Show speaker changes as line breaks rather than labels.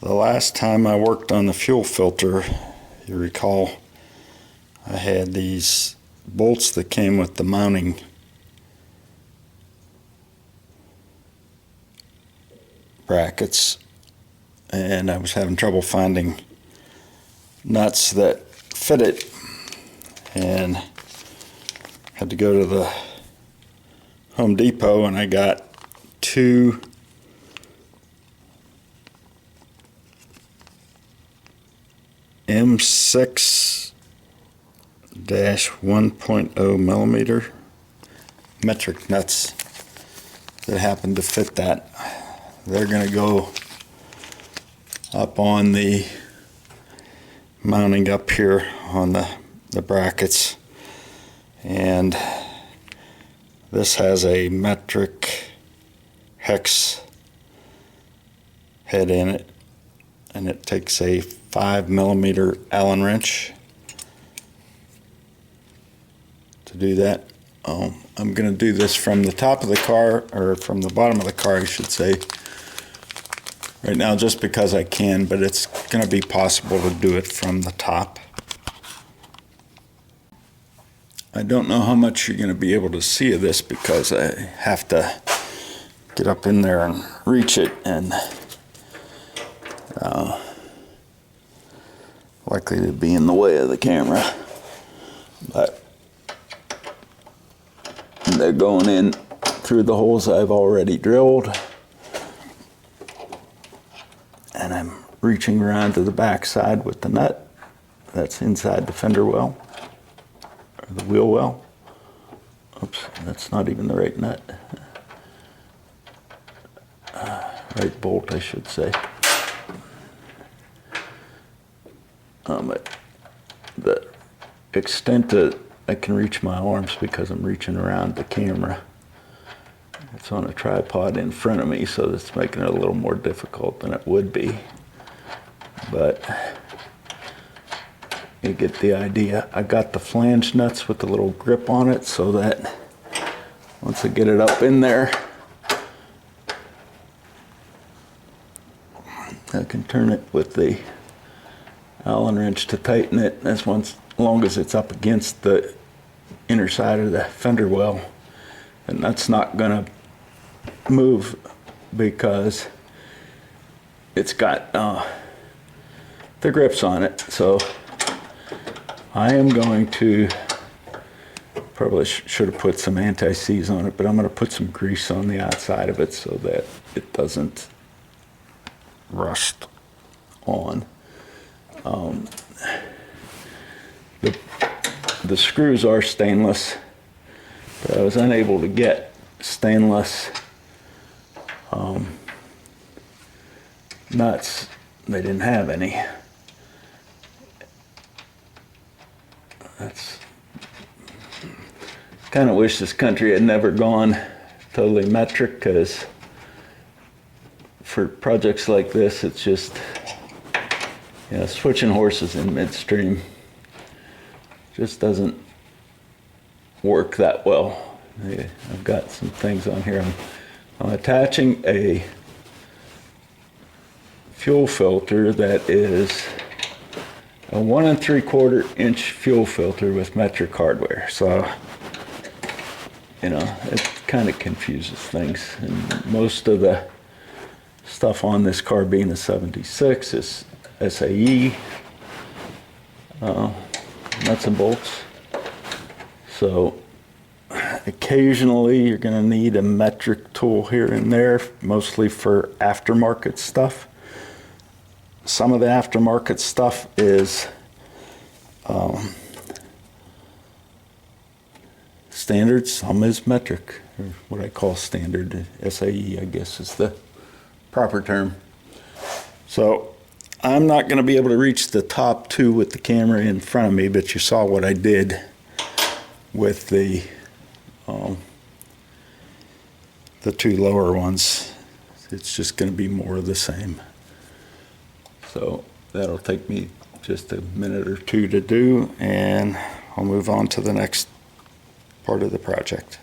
The last time I worked on the fuel filter, you recall, I had these bolts that came with the mounting brackets, and I was having trouble finding nuts that fit it, and had to go to the Home Depot, and I got two M6-1.0 millimeter metric nuts that happen to fit that. They're going to go up on the mounting up here on the brackets, and this has a metric hex head in it, and it takes a 5mm Allen wrench to do that. I'm going to do this from the top of the car, or from the bottom of the car I should say, right now, just because I can, but it's going to be possible to do it from the top. I don't know how much you're going to be able to see of this because I have to get up in there and reach it, and likely to be in the way of the camera, but they're going in through the holes I've already drilled, and I'm reaching around to the back side with the nut that's inside the fender well, or the wheel well. Oops, that's not even the right nut. Right bolt, I should say. But the extent that I can reach my arms, because I'm reaching around the camera, it's on a tripod in front of me, so that's making it a little more difficult than it would be. But you get the idea. I got the flange nuts with the little grip on it, so that once I get it up in there, I can turn it with the Allen wrench to tighten it. As long as it's up against the inner side of the fender well, and that's not gonna move because it's got the grips on it. So I am going to probably should have put some anti-seize on it, but I'm going to put some grease on the outside of it so that it doesn't rust on. The screws are stainless, but I was unable to get stainless nuts. They didn't have any. That's kind of wish this country had never gone totally metric, because for projects like this, it's just, you know, switching horses in midstream just doesn't work that well. I've got some things on here. I'm attaching a fuel filter that is a 1 3/4 inch fuel filter with metric hardware. So, you know, it kind of confuses things. And most of the stuff on this car, being a 76, is SAE. Nuts and bolts. So occasionally you're going to need a metric tool here and there, mostly for aftermarket stuff. Some of the aftermarket stuff is standard, some is metric, or what I call standard. SAE, I guess, is the proper term. So I'm not going to be able to reach the top two with the camera in front of me, but you saw what I did with the two lower ones. It's just going to be more of the same. So that'll take me just a minute or two to do, and I'll move on to the next part of the project.